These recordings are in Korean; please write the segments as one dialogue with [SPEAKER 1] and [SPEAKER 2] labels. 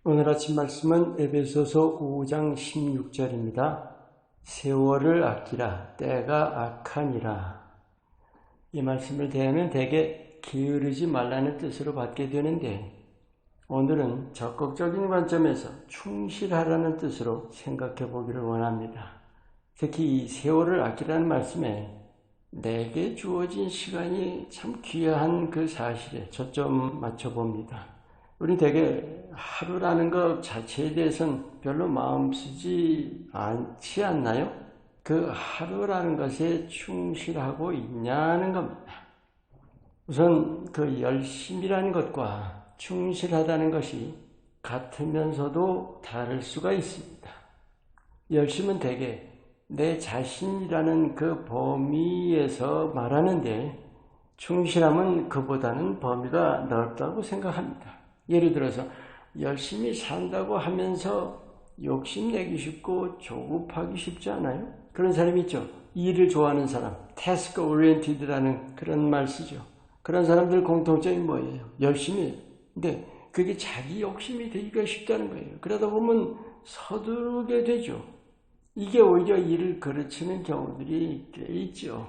[SPEAKER 1] 오늘 아침 말씀은 에베소서 5장 16절입니다. 세월을 아끼라 때가 악하니라. 이 말씀을 대하면 대개 게으르지 말라는 뜻으로 받게 되는데 오늘은 적극적인 관점에서 충실하라는 뜻으로 생각해 보기를 원합니다. 특히 이 세월을 아끼라는 말씀에 내게 주어진 시간이 참 귀한 그 사실에 초점 맞춰봅니다. 우리 되게 하루라는 것 자체에 대해서는 별로 마음 쓰지 않지 않나요? 그 하루라는 것에 충실하고 있냐는 겁니다. 우선 그 열심이라는 것과 충실하다는 것이 같으면서도 다를 수가 있습니다. 열심은 대개 내 자신이라는 그 범위에서 말하는데 충실함은 그보다는 범위가 넓다고 생각합니다. 예를 들어서 열심히 산다고 하면서 욕심내기 쉽고 조급하기 쉽지 않아요? 그런 사람이 있죠. 일을 좋아하는 사람, task oriented라는 그런 말 쓰죠. 그런 사람들 공통점이 뭐예요? 열심히 해요. 근데 그게 자기 욕심이 되기가 쉽다는 거예요. 그러다 보면 서두르게 되죠. 이게 오히려 일을 그르치는 경우들이 꽤 있죠.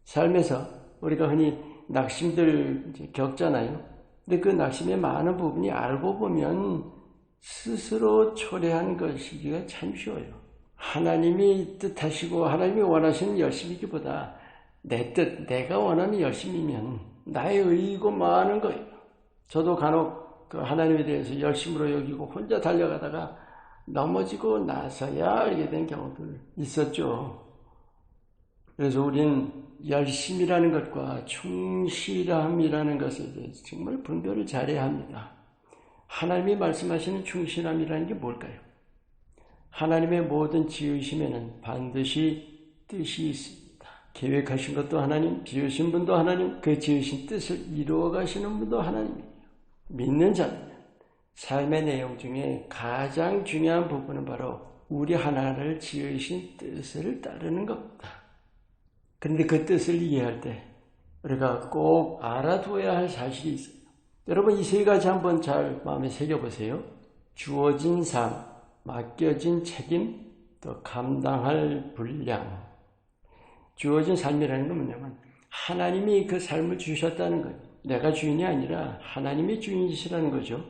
[SPEAKER 1] 삶에서 우리가 흔히 낙심들 겪잖아요. 근데 그 낙심의 많은 부분이 알고 보면 스스로 초래한 것이기가 참 쉬워요. 하나님이 뜻하시고 하나님이 원하시는 열심이기보다 내 뜻, 내가 원하는 열심이면 나의 의이고 많은 거예요. 저도 간혹 그 하나님에 대해서 열심으로 여기고 혼자 달려가다가 넘어지고 나서야 알게 된 경우들 있었죠. 그래서 우린 열심이라는 것과 충실함이라는 것에 대해서 정말 분별을 잘해야 합니다. 하나님이 말씀하시는 충실함이라는 게 뭘까요? 하나님의 모든 지으심에는 반드시 뜻이 있습니다. 계획하신 것도 하나님, 지으신 분도 하나님, 그 지으신 뜻을 이루어 가시는 분도 하나님이에요. 믿는 자는 삶의 내용 중에 가장 중요한 부분은 바로 우리 하나를 지으신 뜻을 따르는 겁니다. 그런데 그 뜻을 이해할 때 우리가 꼭 알아두어야 할 사실이 있어요. 여러분 이 세 가지 한번 잘 마음에 새겨보세요. 주어진 삶, 맡겨진 책임, 또 감당할 분량. 주어진 삶이라는 건 뭐냐면 하나님이 그 삶을 주셨다는 거예요. 내가 주인이 아니라 하나님이 주인이시라는 거죠.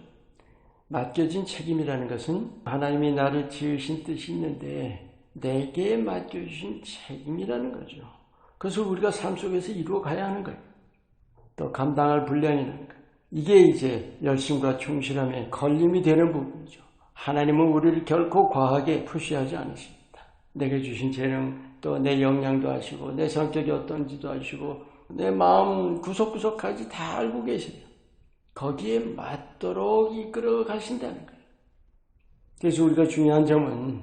[SPEAKER 1] 맡겨진 책임이라는 것은 하나님이 나를 지으신 뜻이 있는데 내게 맡겨주신 책임이라는 거죠. 그것을 우리가 삶 속에서 이루어 가야 하는 거예요. 또 감당할 분량이라는 거예요. 이게 이제 열심과 충실함의 걸림이 되는 부분이죠. 하나님은 우리를 결코 과하게 푸시하지 않으십니다. 내게 주신 재능, 또 내 역량도 아시고 내 성격이 어떤지도 아시고 내 마음 구석구석까지 다 알고 계세요. 거기에 맞도록 이끌어 가신다는 거예요. 그래서 우리가 중요한 점은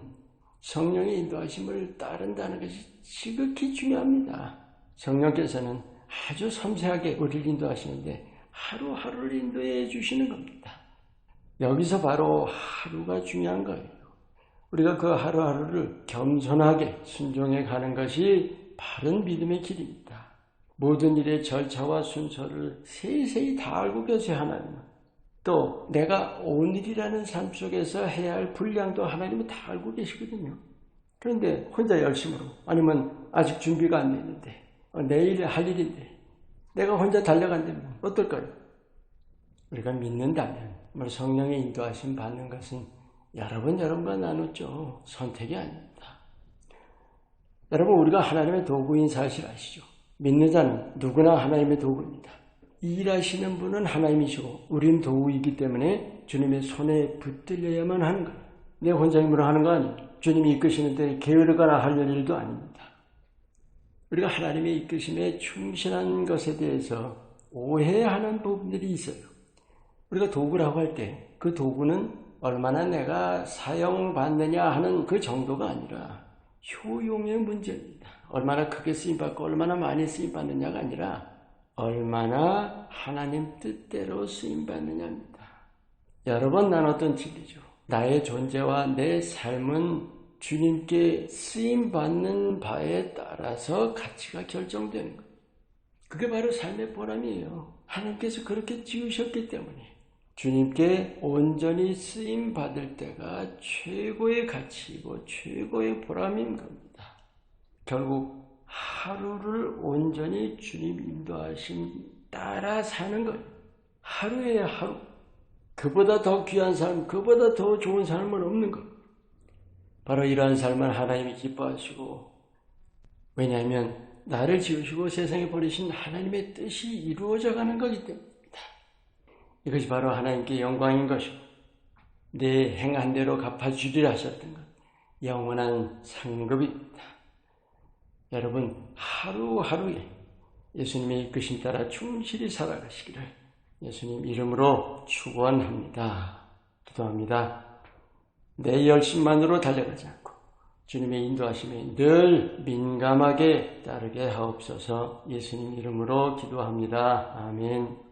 [SPEAKER 1] 성령의 인도하심을 따른다는 것이 지극히 중요합니다. 성령께서는 아주 섬세하게 우리를 인도하시는데 하루하루를 인도해 주시는 겁니다. 여기서 바로 하루가 중요한 거예요. 우리가 그 하루하루를 겸손하게 순종해 가는 것이 바른 믿음의 길입니다. 모든 일의 절차와 순서를 세세히 다 알고 계세요, 하나님은. 또 내가 오늘이라는 삶 속에서 해야 할 분량도 하나님은 다 알고 계시거든요. 그런데 혼자 열심으로 아니면 아직 준비가 안 됐는데 내일 할 일인데 내가 혼자 달려간다면 어떨까요? 우리가 믿는다면 성령의 인도하심 받는 것은 여러분과 나눴죠. 선택이 아닙니다. 여러분 우리가 하나님의 도구인 사실 아시죠? 믿는 자는 누구나 하나님의 도구입니다. 일하시는 분은 하나님이시고 우린 도구이기 때문에 주님의 손에 붙들려야만 하는 거예요. 내 혼자 힘으로 하는 거 아니에요. 주님이 이끄시는데 게으르거나 할 일도 아닙니다. 우리가 하나님의 이끄심에 충실한 것에 대해서 오해하는 부분들이 있어요. 우리가 도구라고 할 때 그 도구는 얼마나 내가 사용받느냐 하는 그 정도가 아니라 효용의 문제입니다. 얼마나 크게 쓰임받고 얼마나 많이 쓰임받느냐가 아니라 얼마나 하나님 뜻대로 쓰임받느냐입니다. 여러 번 나눴던 진리죠. 나의 존재와 내 삶은 주님께 쓰임받는 바에 따라서 가치가 결정되는 거예요. 그게 바로 삶의 보람이에요. 하나님께서 그렇게 지으셨기 때문에 주님께 온전히 쓰임 받을 때가 최고의 가치이고 최고의 보람인 겁니다. 결국 하루를 온전히 주님 인도하심 따라 사는 거예요. 하루에 하루. 그보다 더 귀한 삶, 그보다 더 좋은 삶은 없는 거예요. 바로 이러한 삶을 하나님이 기뻐하시고, 왜냐하면 나를 지으시고 세상에 버리신 하나님의 뜻이 이루어져 가는 거기 때문입니다. 이것이 바로 하나님께 영광인 것이고 내 행한 대로 갚아주리라 하셨던 것, 영원한 상급입니다. 여러분 하루하루에 예수님의 이끄심 따라 충실히 살아가시기를 예수님 이름으로 축원합니다. 기도합니다. 내 열심만으로 달려가지 않고 주님의 인도하심에 늘 민감하게 따르게 하옵소서. 예수님 이름으로 기도합니다. 아멘.